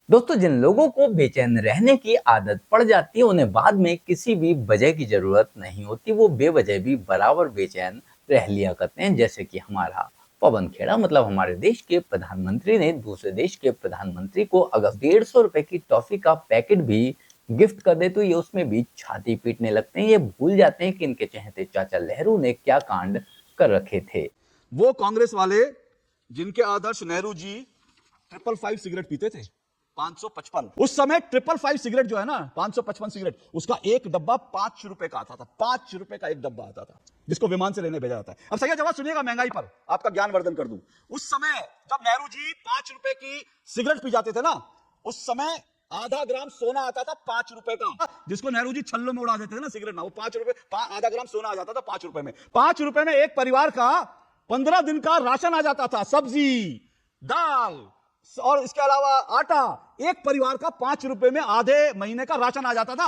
दोस्तों, जिन लोगों को बेचैन रहने की आदत पड़ जाती है उन्हें बाद में किसी भी वजह की जरूरत नहीं होती। वो बेवजह भी बराबर बेचैन रह लिया करते हैं। जैसे कि हमारा पवन खेड़ा, मतलब हमारे देश के प्रधानमंत्री ने दूसरे देश के प्रधानमंत्री को अगर 150 रुपए की टॉफी का पैकेट भी गिफ्ट कर दे तो ये उसमें भी छाती पीटने लगते हैं। ये भूल जाते हैं कि इनके चहेते चाचा नेहरू ने क्या कांड कर रखे थे। वो कांग्रेस वाले जिनके आदर्श नेहरू जी 555 सिगरेट पीते थे, 555 उस समय 555 सिगरेट जो है ना, 555 सिगरेट, उसका एक डब्बा 5 रुपए का आता था। 5 रुपए का एक डब्बा आता था, जिसको विमान से लेने भेजा जाता है। अब सही जवाब सुनिएगा, महंगाई पर आपका ज्ञानवर्धन कर दूं। उस समय जब नेहरू जी 5 रुपए की सिगरेट पी जाते थे ना, उस समय आधा ग्राम सोना आता था 5 रुपए का, जिसको नेहरू जी छल्लों में उड़ा देते थे ना सिगरेट ना, वो 5 रुपए, आधा ग्राम सोना आ जाता था 5 रुपए में। 5 रुपए में एक परिवार का 15 दिन का राशन आ जाता था, सब्जी, दाल और इसके अलावा आटा। एक परिवार का 5 रुपए में आधे महीने का राशन आ जाता था।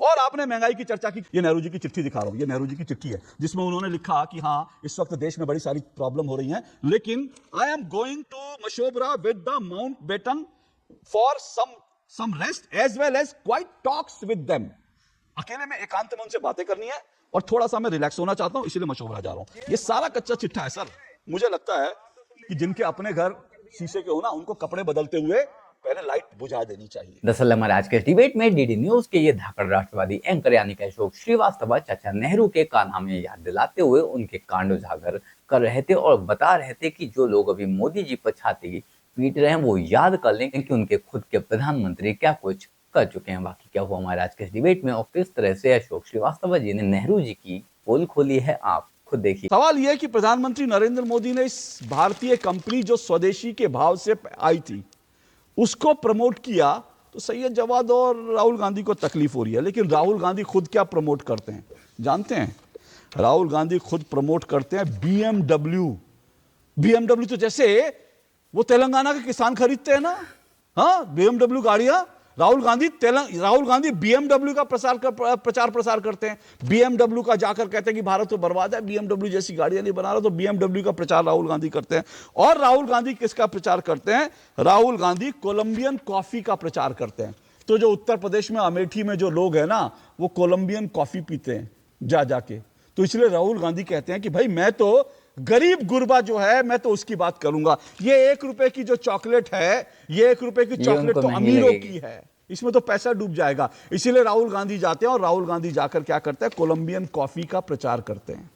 और आपने महंगाई की चर्चा की, ये नेहरू जी की चिट्ठी दिखा रहा हूं, ये नेहरू जी की चिट्ठी है जिसमें उन्होंने लिखा कि हाँ, इस वक्त देश में बड़ी सारी प्रॉब्लम हो रही है, लेकिन I am going to Mashobra with the Mountbatten for some rest as well as quiet talks with them. अकेले में एकांत में उनसे बातें करनी है और थोड़ा सा मैं रिलैक्स होना चाहता हूं, इसलिए मशोबरा जा रहा हूं। ये सारा कच्चा चिट्ठा है सर। मुझे लगता है कि जिनके अपने घर शीशे के हो ना, उनको कपड़े बदलते हुए पहले लाइट बुझा देनी चाहिए। दरअसल हमारे आज के डिबेट में डीडी न्यूज के ये धाकड़ राष्ट्रवादी एंकर यानी कि अशोक श्रीवास्तव चाचा नेहरू के कारनामे याद दिलाते हुए उनके कांड उजागर कर रहे थे और बता रहे थे कि जो लोग अभी मोदी जी पर छाती पीट रहे हैं वो याद कर लें कि उनके खुद के प्रधानमंत्री क्या कुछ कर चुके हैं। बाकी क्या हुआ हमारे आज के डिबेट में और किस तरह से अशोक श्रीवास्तव जी ने नेहरू जी की पोल खोली है, आप खुद देखिए। सवाल यह है कि प्रधानमंत्री नरेंद्र मोदी ने इस भारतीय कंपनी जो स्वदेशी के भाव से आई थी उसको प्रमोट किया, तो सैयद जवाद और राहुल गांधी को तकलीफ हो रही है। लेकिन राहुल गांधी खुद क्या प्रमोट करते हैं जानते हैं? राहुल गांधी खुद प्रमोट करते हैं बीएमडब्ल्यू। बीएमडब्ल्यू तो जैसे वो तेलंगाना के किसान खरीदते हैं ना, हाँ, बीएमडब्ल्यू गाड़ियां। राहुल गांधी बीएमडब्ल्यू का प्रचार प्रसार करते हैं। बीएमडब्ल्यू का जाकर कहते हैं कि भारत तो बर्बाद है, बीएमडब्ल्यू जैसी गाड़ियां नहीं बना रहा, तो बीएमडब्ल्यू का प्रचार राहुल गांधी करते हैं। और राहुल गांधी किसका प्रचार करते हैं? राहुल गांधी कोलंबियन कॉफी का प्रचार करते हैं। तो जो उत्तर प्रदेश में अमेठी में जो लोग हैं ना, वो कोलंबियन कॉफी पीते हैं जाके। तो इसलिए राहुल गांधी कहते हैं कि भाई मैं तो गरीब गुरबा जो है मैं तो उसकी बात करूंगा। ये 1 रुपए की जो चॉकलेट है, ये 1 रुपए की चॉकलेट तो अमीरों की है, इसमें तो पैसा डूब जाएगा। इसीलिए राहुल गांधी जाते हैं और राहुल गांधी जाकर क्या करते हैं? कोलंबियन कॉफी का प्रचार करते हैं।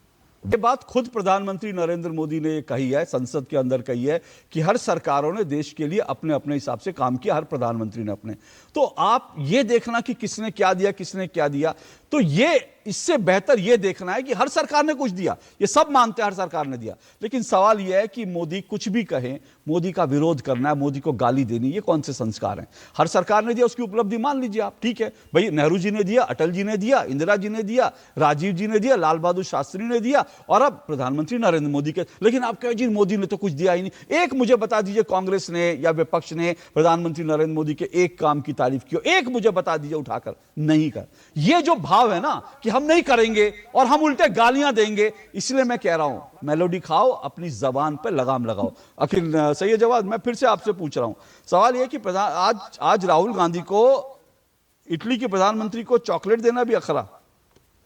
ये बात खुद प्रधानमंत्री नरेंद्र मोदी ने कही है, संसद के अंदर कही है कि हर सरकारों ने देश के लिए अपने अपने हिसाब से काम किया, हर प्रधानमंत्री ने अपने। तो आप ये देखना कि किसने क्या दिया, किसने क्या दिया, तो ये इससे बेहतर ये देखना है कि हर सरकार ने कुछ दिया। ये सब मानते हैं हर सरकार ने दिया, लेकिन सवाल यह है कि मोदी कुछ भी कहें, मोदी का विरोध करना है, मोदी को गाली देनी, ये कौन से संस्कार हैं? हर सरकार ने दिया, उसकी उपलब्धि मान लीजिए आप, ठीक है भाई, नेहरू जी ने दिया, अटल जी ने दिया, इंदिरा जी ने दिया, राजीव जी ने दिया, लाल बहादुर शास्त्री ने दिया, और अब प्रधानमंत्री नरेंद्र मोदी के। लेकिन आप कहें जी मोदी ने तो कुछ दिया ही नहीं। एक मुझे बता दीजिए कांग्रेस ने या विपक्ष ने प्रधानमंत्री नरेंद्र मोदी के एक काम की तारीफ की, एक मुझे बता दीजिए उठाकर। नहीं कर। ये जो भाव है ना कि हम नहीं करेंगे और हम उल्टे गालियां देंगे, इसलिए मैं कह रहा हूं मेलोडी खाओ, अपनी जबान पे लगाम लगाओ। अखिल सही जवाब मैं फिर से आपसे पूछ रहा हूं। सवाल यह कि आज राहुल गांधी को, इटली के प्रधानमंत्री को चॉकलेट देना भी अखरा,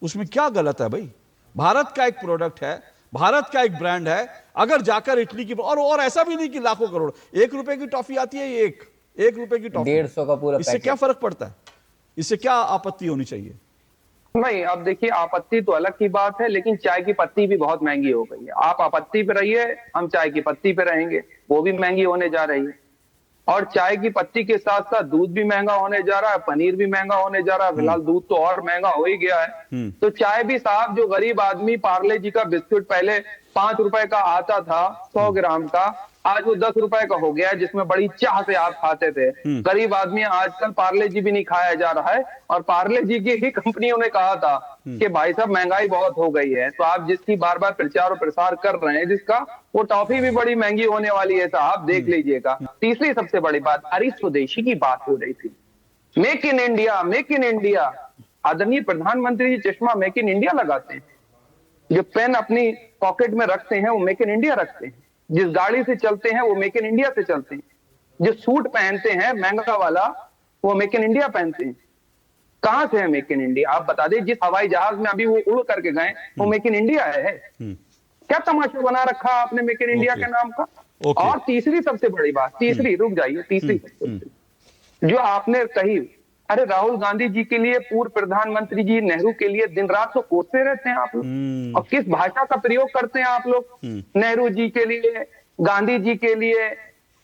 उसमें क्या गलत है भाई? भारत का एक प्रोडक्ट है, भारत का एक ब्रांड है। अगर जाकर इटली की, और ऐसा भी नहीं कि लाखों करोड़, 1 रुपए की टॉफी आती है, एक रुपए की टॉफी, 150 का पूरा, इससे क्या फर्क पड़ता है? इससे क्या आपत्ति होनी चाहिए? नहीं, अब देखिए, आपत्ति तो अलग की बात है, लेकिन चाय की पत्ती भी बहुत महंगी हो गई है। आप आपत्ति पे रहिए, हम चाय की पत्ती पे रहेंगे, वो भी महंगी होने जा रही है। और चाय की पत्ती के साथ साथ दूध भी महंगा होने जा रहा है, पनीर भी महंगा होने जा रहा है। फिलहाल दूध तो और महंगा हो ही गया है। तो चाय भी साहब, जो गरीब आदमी पार्ले जी का बिस्कुट पहले 5 रुपए का आता था 100 ग्राम का, आज वो 10 रुपए का हो गया है, जिसमें बड़ी चाह से आप खाते थे। गरीब आदमी आजकल पार्ले जी भी नहीं खाया जा रहा है। और पार्ले जी की ही कंपनियों ने कहा था कि भाई साहब महंगाई बहुत हो गई है, तो आप जिसकी बार बार प्रचार और प्रसार कर रहे हैं, जिसका वो टॉफी भी बड़ी महंगी होने वाली है साहब, देख लीजिएगा। तीसरी सबसे बड़ी बात, हरी स्वदेशी की बात हो रही थी, make in India, make in India. आदरणीय प्रधानमंत्री जी चश्मा मेक इन इंडिया लगाते हैं, जो पेन अपनी पॉकेट में रखते हैं वो मेक इन इंडिया रखते हैं, जिस गाड़ी से चलते हैं वो मेक इन इंडिया से चलते हैं। जो सूट पहनते हैं महंगा वाला, वो मेक इन इंडिया पहनते हैं। कहां से है मेक इन इंडिया? आप बता दें, जिस हवाई जहाज में अभी वो उड़ करके गए वो मेक इन इंडिया है। क्या तमाशा बना रखा आपने मेक इन इंडिया के नाम का? और तीसरी सबसे बड़ी बात, तीसरी, रुक जाइए, तीसरी जो आपने कही, अरे राहुल गांधी जी के लिए, पूर्व प्रधानमंत्री जी नेहरू के लिए दिन रात तो कोसते रहते हैं आप लोग, और किस भाषा का प्रयोग करते हैं आप लोग नेहरू जी के लिए, गांधी जी के लिए,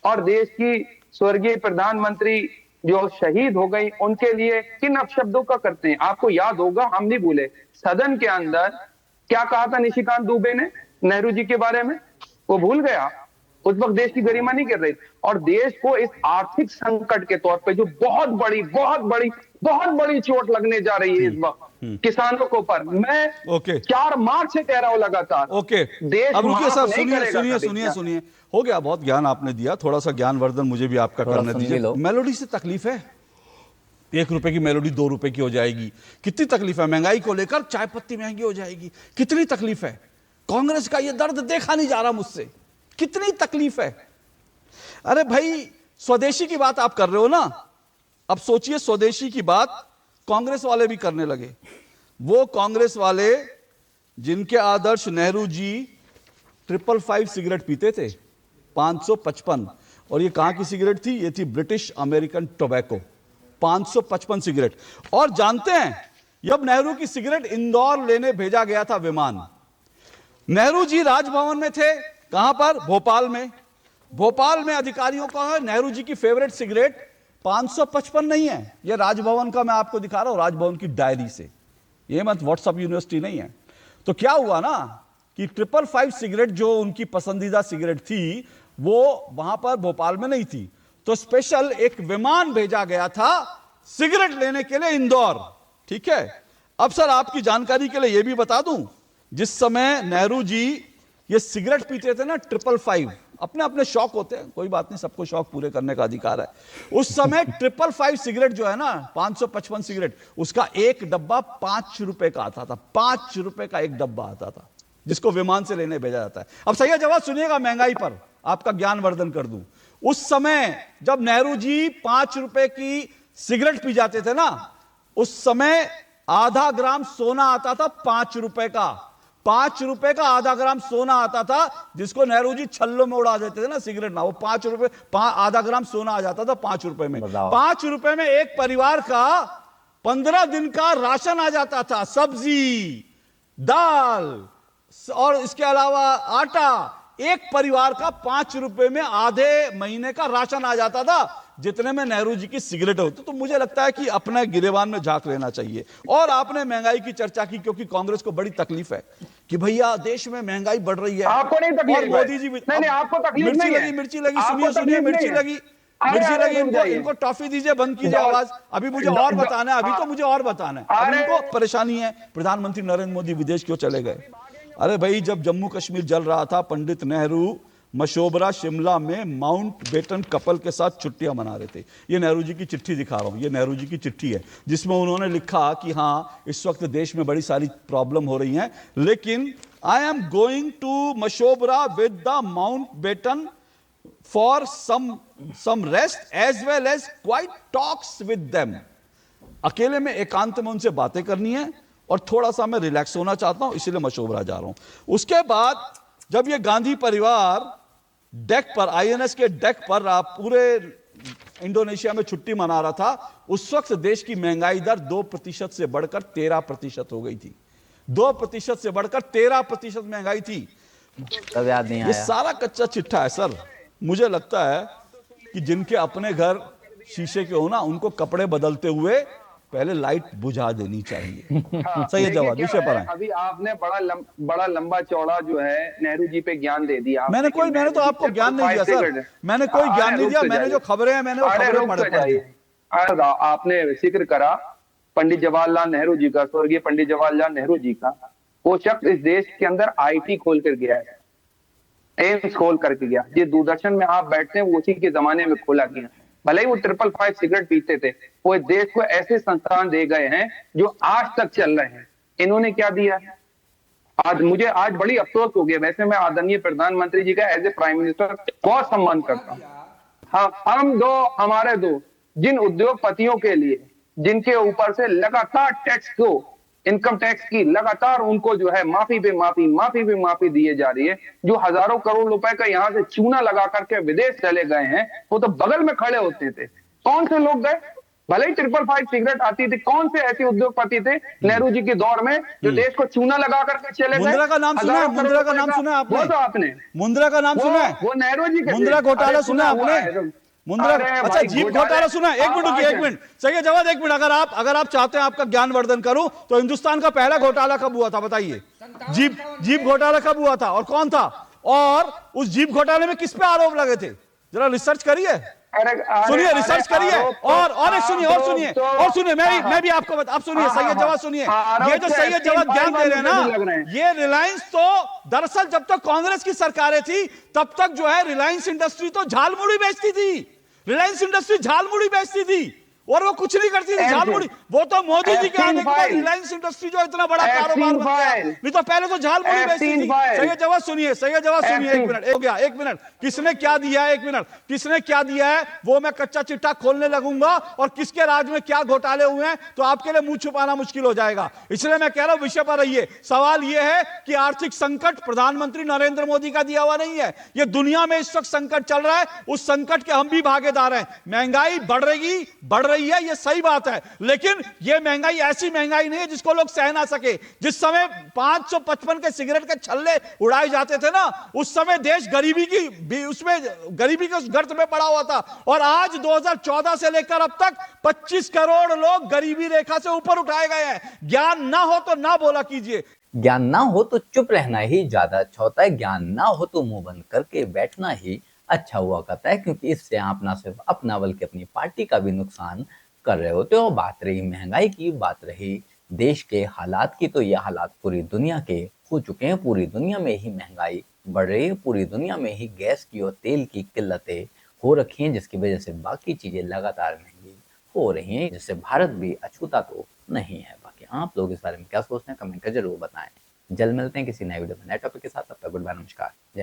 और देश की स्वर्गीय प्रधानमंत्री जो शहीद हो गई उनके लिए किन अपशब्दों का करते हैं? आपको याद होगा, हम नहीं भूले, सदन के अंदर क्या कहा था निशिकांत दुबे ने नेहरू जी के बारे में? वो भूल गया? उस वक्त देश की गरिमा नहीं कर रही, और देश को इस आर्थिक संकट के तौर पे जो बहुत बड़ी चोट लगने जा रही है इस वक्त किसानों के ऊपर, मैं 4 मार्च से कह रहा हूं लगातार। देश अब रुकिए सर, सुनिए, हो गया, बहुत ज्ञान आपने दिया, थोड़ा सा ज्ञानवर्धन मुझे भी आपका करने दीजिए। मेलोडी से तकलीफ है, 1 रुपए की मेलोडी 2 रुपए की हो जाएगी, कितनी तकलीफ है? महंगाई को लेकर चाय पत्ती महंगी हो जाएगी, कितनी तकलीफ है? कांग्रेस का ये दर्द देखा नहीं जा रहा मुझसे, कितनी तकलीफ है। अरे भाई, स्वदेशी की बात आप कर रहे हो ना, अब सोचिए स्वदेशी की बात कांग्रेस वाले भी करने लगे। वो कांग्रेस वाले जिनके आदर्श नेहरू जी 555 सिगरेट पीते थे, 555, और ये कहां की सिगरेट थी? ये थी ब्रिटिश अमेरिकन टोबैको, 555 सिगरेट। और जानते हैं, जब नेहरू की सिगरेट इंदौर लेने भेजा गया था विमान, नेहरू जी राजभवन में थे, कहां पर? भोपाल में। भोपाल में अधिकारियों का है नेहरू जी की फेवरेट सिगरेट 555 नहीं है, यह राजभवन का मैं आपको दिखा रहा हूं, राजभवन की डायरी से, यह मत व्हाट्सएप यूनिवर्सिटी नहीं है। तो क्या हुआ ना कि 555 सिगरेट जो उनकी पसंदीदा सिगरेट थी वो वहां पर भोपाल में नहीं थी, तो स्पेशल एक विमान भेजा गया था सिगरेट लेने के लिए इंदौर। ठीक है, अब सर आपकी जानकारी के लिए यह भी बता दूं, जिस समय नेहरू जी ये सिगरेट पीते थे ना 555, अपने अपने शौक होते हैं, कोई बात नहीं, सबको शौक पूरे करने का अधिकार है। उस समय 555 सिगरेट जो है ना, 555 सिगरेट, उसका एक डब्बा 5 रुपए का आता था, 5 रुपए का एक डब्बा आता था, जिसको विमान से लेने भेजा जाता है। अब सही जवाब सुनिएगा, महंगाई पर आपका ज्ञानवर्धन कर दूं। उस समय जब नेहरू जी 5 रुपए की सिगरेट पी जाते थे ना, उस समय आधा ग्राम सोना आता था 5 रुपए का, 5 रुपए का आधा ग्राम सोना आता था, जिसको नेहरू जी छल्लों में उड़ा देते थे ना सिगरेट ना, वो 5 रुपए आधा ग्राम सोना आ जाता था 5 रुपए में। 5 रुपए में एक परिवार का 15 दिन का राशन आ जाता था, सब्जी, दाल और इसके अलावा आटा, एक परिवार का 5 रुपए में आधे महीने का राशन आ जाता था, जितने में नेहरू जी की सिगरेट होती। तो मुझे लगता है कि अपने गिरेबान में झांक लेना चाहिए। और आपने महंगाई की चर्चा की, क्योंकि कांग्रेस को बड़ी तकलीफ है कि भैया देश में महंगाई बढ़ रही है। आपको नहीं तकलीफ? और मोदी जी नहीं, आपको तकलीफ नहीं है? मिर्ची लगी, सुनिए, मिर्ची लगी, इनको टॉफी दीजिए, बंद कीजिए आवाज। अभी मुझे और बताना है, अभी तो मुझे और बताना है, अभी इनको परेशानी है। प्रधानमंत्री नरेंद्र मोदी विदेश क्यों चले गए? अरे भाई, जब जम्मू कश्मीर जल रहा था, पंडित नेहरू मशोबरा शिमला में माउंट बेटन कपल के साथ छुट्टियां मना रहे थे। ये नेहरू जी की चिट्ठी दिखा रहा हूं, ये नेहरू जी की चिट्ठी है, जिसमें उन्होंने लिखा कि हाँ, इस वक्त देश में बड़ी सारी प्रॉब्लम हो रही हैं, लेकिन I am going to Mashobra with the Mountbatten for some rest as well as quiet talks with them. अकेले में एकांत में उनसे बातें करनी है और थोड़ा सा मैं रिलैक्स होना चाहता हूं, इसीलिए मशोबरा जा रहा हूं। उसके बाद जब ये गांधी परिवार डेक पर, आईएनएस के डेक पर पूरे इंडोनेशिया में छुट्टी मना रहा था, उस वक्त देश की महंगाई दर 2% से बढ़कर 13% हो गई थी। 2% से बढ़कर 13% महंगाई थी। तब याद नहीं आया। ये सारा कच्चा चिट्ठा है सर। मुझे लगता है कि जिनके अपने घर शीशे के हो ना, उनको कपड़े बदलते हुए पहले लाइट बुझा देनी चाहिए। सही है जवाब, विषय पर है। अभी आपने बड़ा लंबा चौड़ा जो है नेहरू जी पे ज्ञान दे दिया। मैंने तो आपको ज्ञान नहीं दिया सर, मैंने कोई ज्ञान नहीं दिया, मैंने जो खबरें हैं मैंने खबरें पढ़ी। आपने जिक्र करा पंडित जवाहरलाल नेहरू जी का, स्वर्गीय पंडित जवाहरलाल नेहरू जी का। वो शख्स इस देश के अंदर आईटी खोल कर गया है, एम्स खोल करके गया। ये दूरदर्शन में आप बैठते हैं, वो उसी के जमाने में खोला गया। भले ही वो 555 सिगरेट पीते थे, वो देश को ऐसे संस्थान दे गए हैं जो आज तक चल रहे हैं। इन्होंने क्या दिया? मुझे आज बड़ी अफसोस हो गया। वैसे मैं आदरणीय प्रधानमंत्री जी का एज ए प्राइम मिनिस्टर बहुत सम्मान करता हूँ, हम दो, हमारे दो, जिन उद्योगपतियों के लिए, जिनके ऊपर से लगातार टैक्स को, इनकम टैक्स की लगातार उनको जो है माफी पे माफी, माफी पे माफी दिए जा रही है, जो हजारों करोड़ रुपए का यहाँ से चूना लगा करके विदेश चले गए हैं, वो तो बगल में खड़े होते थे। कौन से लोग गए? भले ही 555 सिगरेट आती थी, कौन से ऐसे उद्योगपति थे नेहरू जी के दौर में जो देश को चूना लगा करके चले गए? मुंद्रा का नाम सुना है? मुंद्रा का नाम सुना है आपने? वो तो आपने मुंद्रा का नाम सुना है? वो नेहरू जी के मुंद्रा घोटाला सुना है आपने? मुंद्रा, अच्छा जीप घोटाला सुना है? एक मिनट रुकिए, एक मिनट, सही जवाब, एक मिनट। अगर आप चाहते हैं आपका ज्ञान वर्धन करूं तो हिंदुस्तान का पहला घोटाला कब हुआ था बताइए? जीप घोटाला कब हुआ था और कौन था? और उस जीप घोटाले में किस पे आरोप लगे थे? जरा रिसर्च करिए, सुनिए, रिसर्च करिए। और एक सुनिए, मैं भी आपको आप सुनिए, सैयद जवाब सुनिए। ये जो सैयद जवाब ज्ञान दे रहे हैं ना, ये रिलायंस तो दरअसल जब तक कांग्रेस की सरकारें थी तब तक जो है रिलायंस इंडस्ट्री तो झालमुड़ी बेचती थी। रिलायंस इंडस्ट्री झालमुड़ी बेचती थी और वो कुछ नहीं करती थी, झालमुड़ी। वो तो मोदी जी के आने के बाद रिलायंस इंडस्ट्री जो इतना बड़ा कारोबार बन गया, नहीं तो पहले तो झालमुड़ी बेचती थी। सैयद जवाब सुनिए, एक मिनट, हो गया, एक मिनट। किसने क्या दिया है, एक मिनट, किसने क्या दिया है वो मैं कच्चा चिट्ठा खोलने लगूंगा, और किसके राज में क्या घोटाले हुए हैं तो आपके लिए मुंह छुपाना मुश्किल हो जाएगा। इसलिए मैं कह रहा हूं विषय पर रहिए। सवाल यह है कि आर्थिक संकट प्रधानमंत्री नरेंद्र मोदी का दिया हुआ नहीं है, यह दुनिया में इस वक्त संकट चल रहा है, उस संकट के हम भी भागीदार हैं। महंगाई बढ़ रही है, ये सही बात है, लेकिन ये महंगाई ऐसी महंगाई नहीं है जिसको लोग सह ना सके। जिस समय 555 के सिगरेट के छल्ले उड़ाए जाते थे ना, उस समय देश गरीबी के उस गर्त में पड़ा हुआ था, और आज 2014 से लेकर अब तक 25 करोड़ लोग गरीबी रेखा से ऊपर उठाए गए हैं। ज्ञान ना हो तो ना बोला कीजिए। ज्ञान ना हो तो चुप रहना ही ज्यादा अच्छा होता है। ज्ञान ना हो तो मुंह बंद करके बैठना ही अच्छा हुआ करता है, क्योंकि इससे आप ना सिर्फ अपना बल्कि अपनी पार्टी का भी नुकसान कर रहे होते हो। बात रही महंगाई की, बात रही देश के हालात की, तो ये हालात पूरी दुनिया के हो चुके हैं। पूरी दुनिया में ही महंगाई बढ़ रही है, पूरी दुनिया में ही गैस की और तेल की किल्लतें हो रखी हैं, जिसकी वजह से बाकी चीजें लगातार महंगी हो रही हैं, जिससे भारत भी अछूता तो नहीं है। बाकी आप लोग इस बारे में क्या सोचते हैं, कमेंट कर जरूर बताएं। जल्द मिलते हैं किसी नए वीडियो में नए टॉपिक के साथ। तब तक गुड बाय, नमस्कार, जय।